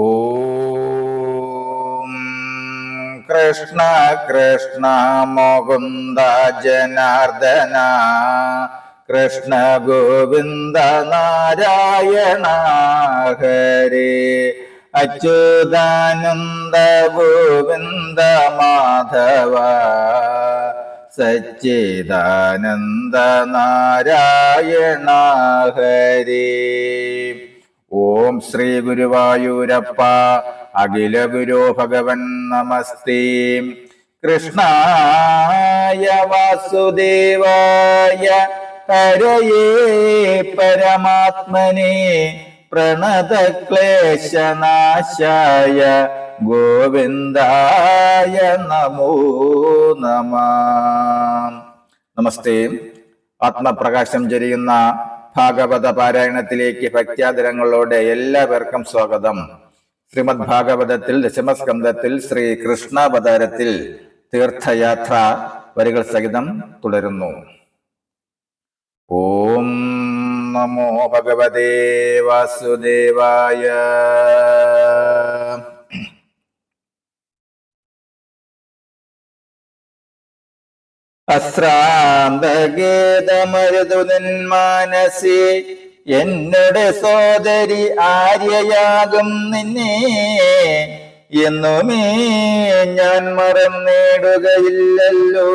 ഓം കൃഷ്ണ കൃഷ്ണ മുകുന്ദ ജനാർദ്ദന കൃഷ്ണ ഗോവിന്ദ നാരായണ ഹരേ അച്യുതാനന്ദ ഗോവിന്ദ മാധവ സച്ചിദാനന്ദ നാരായണ ഹരേ. ഓം ശ്രീ ഗുരുവായൂരപ്പ അഖില ഗുരു ഭഗവൻ നമസ്തേ. കൃഷ്ണായ വാസുദേവായ ഹരയേ പരമാത്മനെ പ്രണതക്ലേശനാശായ ഗോവിന്ദായ നമോ നമഃ. നമസ്തേ. ആത്മപ്രകാശം ചൊരിയുന്ന ഭാഗവത പാരായണത്തിലേക്ക് ഭക്ത്യാദരങ്ങളോടെ എല്ലാവർക്കും സ്വാഗതം. ശ്രീമദ് ഭാഗവതത്തിൽ ദശമസ്കന്ധത്തിൽ ശ്രീ കൃഷ്ണാവതാരത്തിൽ തീർത്ഥയാത്ര വരികൾ സഹിതം തുടരുന്നു. ഓം നമോ ഭഗവതേ വാസുദേവായ. അശ്രാന്തഗേതമരുതു നിന്മാനസി എന്നുടെ സോദരി ആര്യയാകും നിന്നെ എന്നുമേ ഞാൻ മറന്നിടുകയില്ലല്ലോ.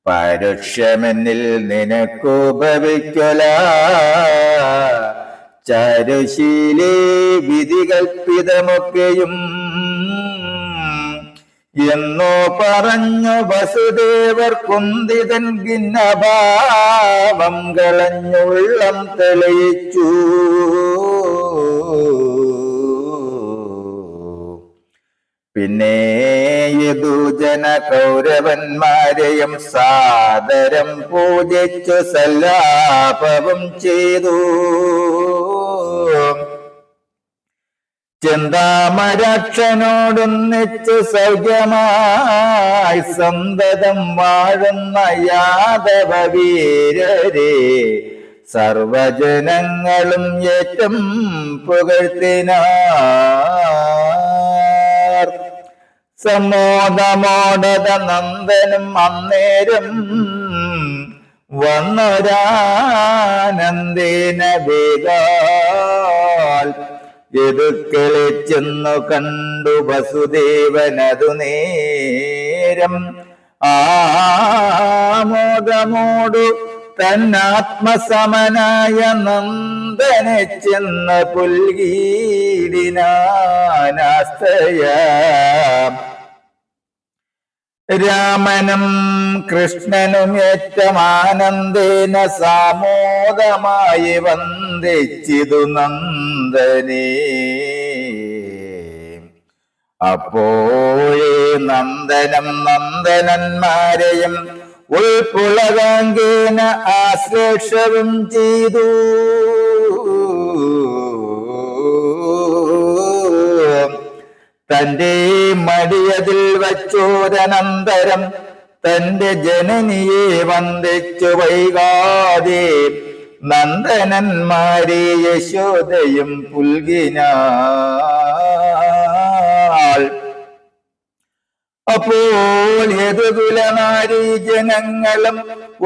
പരുഷ്യമെന്നിൽ നിനക്കു ഭവിക്കൊല ചരുശീലേ വിധി കൽപ്പിതമൊക്കെയും എന്നോ പറഞ്ഞു വസുദേവർ കുന്തിതൻ ഭിന്നഭാവം കളഞ്ഞുള്ളം തെളിയിച്ചു. പിന്നെ യദുജന കൗരവന്മാരെയും സാദരം പൂജിച്ചു സല്ലാപവും ചെയ്തു. ചിന്താമരാക്ഷനോടൊന്നിച്ചു സൗഖ്യമായി സന്തതം വാഴുന്ന യാദവ വീരരെ സർവജനങ്ങളും ഏറ്റം പുകഴ്ത്തിനാർ. സമോദമോടത നന്ദനും അന്നേരം വന്നൊരാനന്ദേന വേഗാൽ യദുക്കളെ ചെന്നു കണ്ടു വസുദേവനതു നേരം ആമോദമോടു തന്നാത്മസമനായ നന്ദനെ ചെന്ന് പുൽകീടിനാനാസ്തയ. രാമനും കൃഷ്ണനും ഏറ്റമാനന്ദേന സാമോദമായി വന്ദിച്ചിതു നന്ദനെ. അപ്പോഴേ നന്ദനം നന്ദനന്മാരെയും ഉൾപ്പുളകാങ്കേന ആശ്ലേഷവും ചെയ്തു. തന്റെ മടിയതിൽ വച്ചോരനന്തരം തന്റെ ജനനിയെ വന്ദിച്ചു വൈകാതെ നന്ദനന്മാരെ യശോദയും പുൽകിനാൾ. അപ്പോൾ യദുകുലനാരീ ജനങ്ങളും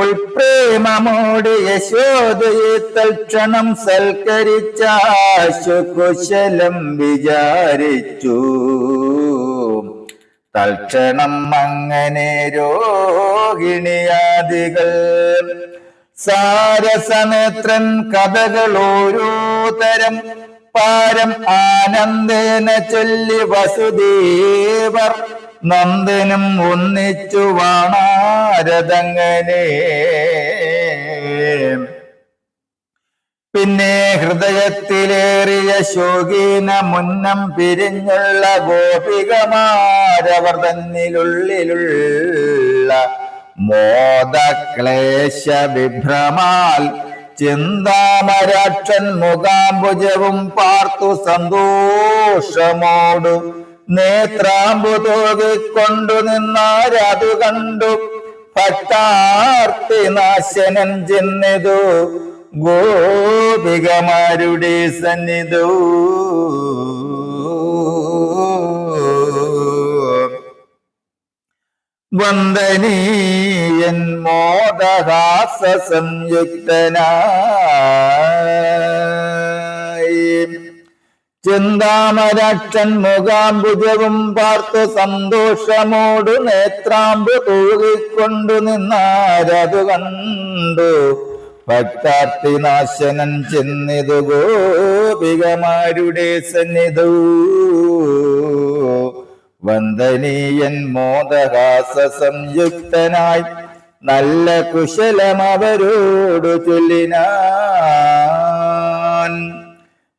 ഉൾപ്രേമമോട് യശോദയെ തൽക്ഷണം സൽക്കരിച്ചാശു കുശലം വിചാരിച്ചു. തൽക്ഷണം അങ്ങനെ രോഹിണിയാദികൾ സാരസനേത്രൻ കഥകൾ ഓരോ തരം പാരം ആനന്ദേന ചൊല്ലി വസുദേവർ നന്ദനും ഒന്നിച്ചു വാണാരതങ്ങനെ. പിന്നെ ഹൃദയത്തിലേറിയ ശോകീന മുന്നം പിരിഞ്ഞുള്ള ഗോപികമാരവർ തന്നിലുള്ളിലുള്ള മോദക്ലേശ വിഭ്രമാൽ ചിന്താമരാക്ഷൻ മുഖാംബുജവും പാർത്തു സന്തോഷമോടു നേത്രാമ്പു തോകിക്കൊണ്ടു നിന്നാരതു കണ്ടു ഭക്താർത്തി നാശനൻ ചെന്നിതു ഗോപികമാരുടെ സന്നിധോ വന്ദനീയൻ മോദഹാസ സംയുക്തനായി ചിന്താമരാക്ഷൻ മുഖാംബുജവും പാർത്തു സന്തോഷമോടു നേത്രാമ്പു തൂകിക്കൊണ്ടു നിന്നാരതു കണ്ടു ഭക്താർത്തിനാശനൻ ചെന്നിതു ഗോപികമാരുടെ സന്നിധോ വന്ദനീയൻ മോദഹാസ സംയുക്തനായി നല്ല കുശലമവരോടു ചൊല്ലിനാൻ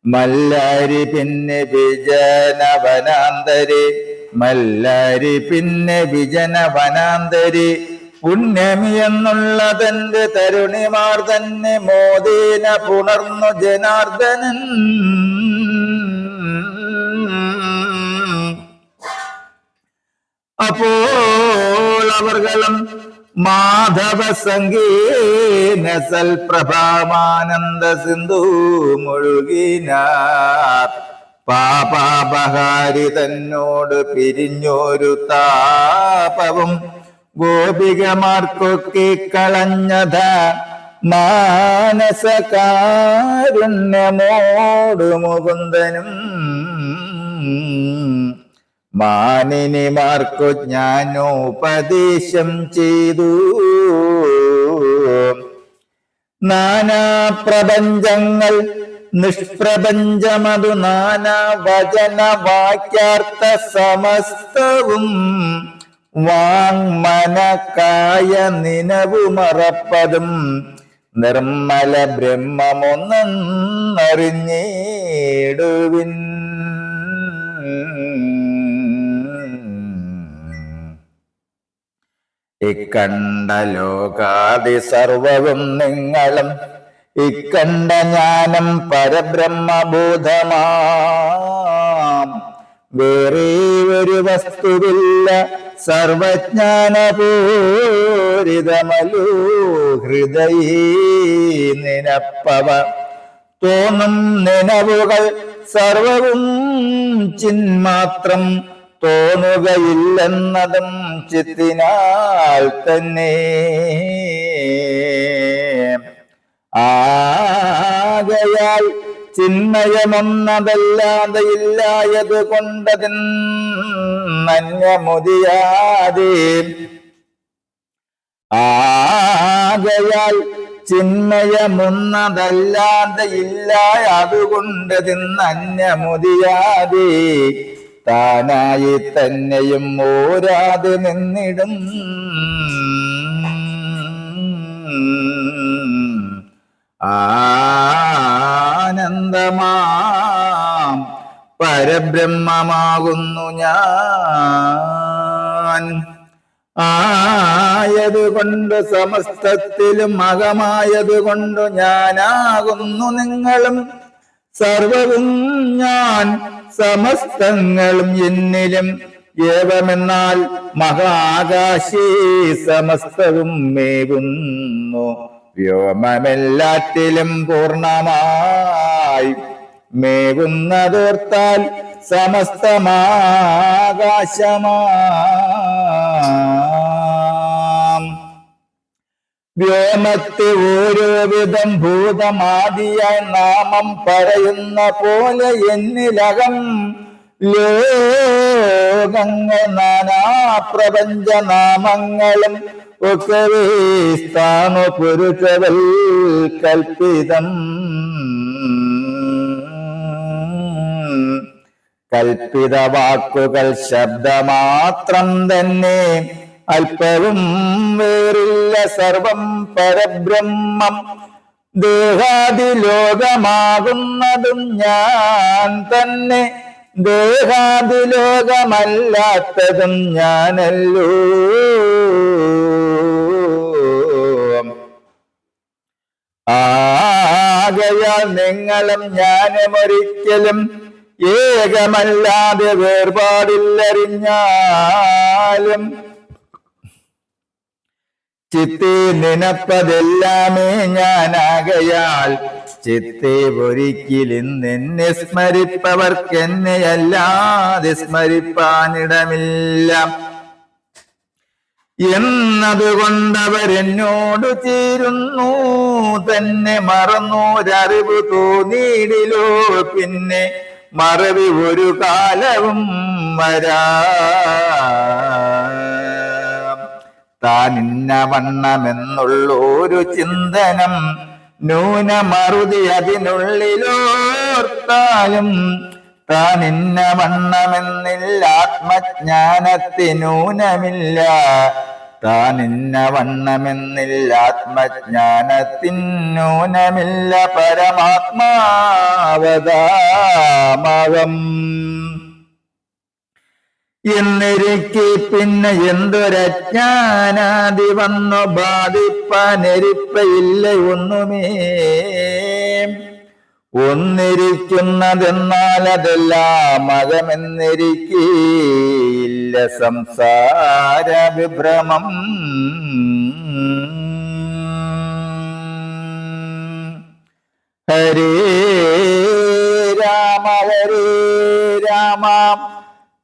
മല്ലാരി പിന്നെ വിജനവനാന്തരി മല്ലാരി പിന്നെ വിജനവനാന്തരി പുണ്യമി എന്നുള്ളതെന്റെ തരുണിമാർ തന്നെ മോദീന പുണർന്നു ജനാർദ്ദനൻ അപ്പോൾ അവർകളും മാധവ സംഗീന സൽപ്രഭാമാനന്ദ സിന്ധു മുഴുകിനാർ പാപാപഹാരി തന്നോട് പിരിഞ്ഞൊരു താപവും ഗോപികമാർക്കൊക്കെ കളഞ്ഞത മാനസകാരുണ്യമോടു മുകുന്ദനും മാനിനിമാർക്കു ജ്ഞാനോപദേശം ചെയ്തു നാനാപ്രപഞ്ചങ്ങൾ നിഷ്പ്രപഞ്ചമതു നാനാ വചന വാക്യാർത്ഥ സമസ്തവും വാങ്മനകായ നിനവുമറപ്പതും നിർമ്മല ബ്രഹ്മമൊന്നറിഞ്ഞിടുവിൻ ഇക്കണ്ട ലോകാദി സർവവും നിങ്ങളും ഇക്കണ്ട ജ്ഞാനം പരബ്രഹ്മബോധമാം വേറെ ഒരു വസ്തുവില്ല സർവജ്ഞാനപൂരിതമലു ഹൃദയേ നിനപ്പവ തോന്നും നിനവുകൾ സർവവും ചിന്മാത്രം തോന്നുകയില്ലെന്നതും ചിത്തിനാൽ തന്നെ ആകയാൽ ചിന്മയമൊന്നതല്ലാതെ ഇല്ലായത് കൊണ്ടതിന്നന്യമുതിയാതെ ആകയാൽ ചിന്മയമൊന്നതല്ലാതെ ഇല്ല അതുകൊണ്ടതിന്നന്യമുതിയാതെ താനായി തന്നെയും ഓരാതെ നിന്നിടും ആനന്ദമാം പരബ്രഹ്മമാകുന്നു ഞാൻ ആയതുകൊണ്ട് സമസ്തത്തിലും അകമായതുകൊണ്ട് ഞാനാകുന്നു നിങ്ങളും സർവവും ഞാൻ സമസ്തങ്ങളും എന്നിലും ഏവമെന്നാൽ മഹാകാശേ സമസ്തവും മേവുന്നു വ്യോമമെല്ലാറ്റിലും പൂർണ്ണമായി മേവുന്നതോർത്താൽ സമസ്തമാകാശമാം വ്യോമത്തെ ഓരോ വിധം ഭൂതമാദിയായി നാമം പറയുന്ന പോലെ എന്നിലകം ലോകങ്ങൾ നാനാ പ്രപഞ്ച നാമങ്ങളും ഒക്കെ സ്ഥാണു പുരുഷവൽ കൽപ്പിതം കൽപ്പിത വാക്കുകൾ ശബ്ദമാത്രം തന്നെ അല്പവും വേറില്ല സർവം പരബ്രഹ്മം ദേഹാദിലോകമാകുന്നതും ഞാൻ തന്നെ ദേഹാദിലോകമല്ലാത്തതും ഞാനല്ലോ ആകയാൽ നിങ്ങളും ഞാനും ഒരിക്കലും ഏകമല്ലാതെ വേർപാടില്ലറിഞ്ഞാലും ചിത്തി നിനപ്പതെല്ലാമേ ഞാനാകയാൽ ചിത്തെ ഒരിക്കലിന്നെന്നെ സ്മരിപ്പവർക്കെന്നെയല്ലാതെ സ്മരിപ്പാനിടമില്ല എന്നതുകൊണ്ടവരെന്നോടു ചേരുന്നു തന്നെ മറന്നോരറിവ് തോന്നിയിടിലോ പിന്നെ മറവി ഒരു കാലവും വരാ താനിന്ന വണ്ണമെന്നുള്ളൊരു ചിന്തനം ന്യൂനമറുതി അതിനുള്ളിലോർത്താലും താനിന്ന വണ്ണമെന്നില്ല ആത്മജ്ഞാനത്തിനൂനമില്ല താനിന്ന വണ്ണമെന്നില്ല ആത്മജ്ഞാനത്തിനൂനമില്ല പരമാത്മാവതാമകം എന്നിരിക്കെ പിന്നെ എന്തൊരജ്ഞാനാദി വന്നു ബാധിപ്പാനെരിപ്പയില്ല ഒന്നുമേ ഒന്നിരിക്കുന്നതെന്നാൽ അതെല്ലാം അകമെന്നിരിക്കില്ല സംസാര വിഭ്രമം ഹരേ രാമ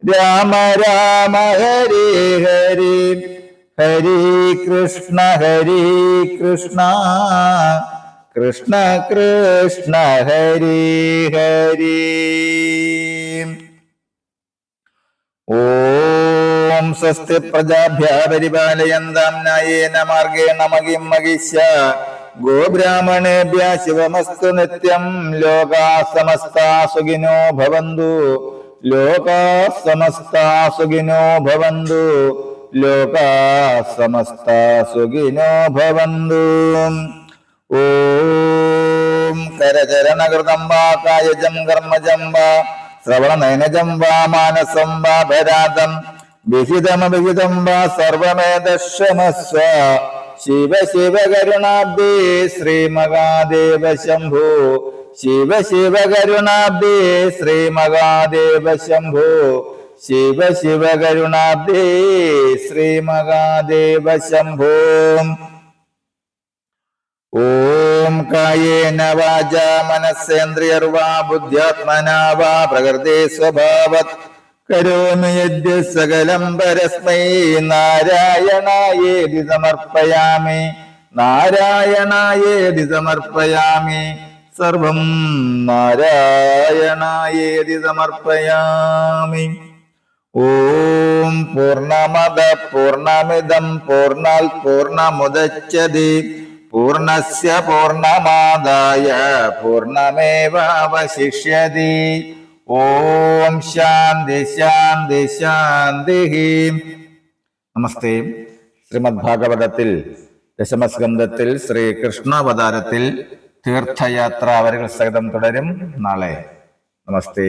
രാമ രാമ ഹരേ ഹരേ ഹരേ കൃഷ്ണ കൃഷ്ണ കൃഷ്ണ ഹരേ ഹരേ ഓം സ്വസ്തി പ്രജാഭ്യഃ പരിപാലയന്താം ന്യായേന മാർഗേണ മഹിം മഹിഷ്യ ഗോബ്രാഹ്മണേഭ്യഃ ശിവമസ്തു നിത്യം ലോകാഃ സമസ്താഃ സുഖിനോ ഭവന്തു ലോകാഃ സമസ്താഃ സുഖിനോ ഭവന്തു ലോകാഃ സമസ്താഃ സുഖിനോ ഭവന്തു ഓം കരചരണകൃതം വാ കായജം കർമ്മജം വാ ശ്രവണനയനജം വാ മാനസം വാ ഭരാതം വിഹിതമവിഹിതം വാ സർവമേതക്ഷമസ്വ ശിവ ശിവ കരുണാബ്ദേ ശ്രീമഹാദേവ ശംഭോ ശിവ ശിവ കരുണാബ്ദേ ശ്രീമഹാദേവ ശംഭോ ശിവ ശിവ കരുണാബ്ദേ ശ്രീമഹാദേവ ശംഭോ ഓം കായേന വാചാ മനസ്സേന്ദ്രിയർവാ ബുദ്ധ്യാത്മനാ വാ പ്രകൃതി സ്വഭാവത് കരോമി യദ്യ സകലം പരസ്മൈ നാരായണായേതി സമർപ്പയാമി നാരായണായേതി സമർപ്പയാമി സർവം നാരായണായേതി സമർപ്പയാമി ഓം പൂർണ്ണമദ പൂർണ്ണമിദം പൂർണ്ണാത് പൂർണ്ണമുദച്യതേ പൂർണ്ണസ്യ പൂർണ്ണമാദായ പൂർണ്ണമേവാവശിഷ്യതി ഓം ശാന്തി ശാന്തി ശാന്തി. നമസ്തേ. ശ്രീമദ് ഭാഗവതത്തിൽ ദശമസ്കന്ധത്തിൽ ശ്രീകൃഷ്ണാവതാരത്തിൽ തീർത്ഥയാത്ര വരികൾ സഹിതം തുടരും നാളെ. നമസ്തേ.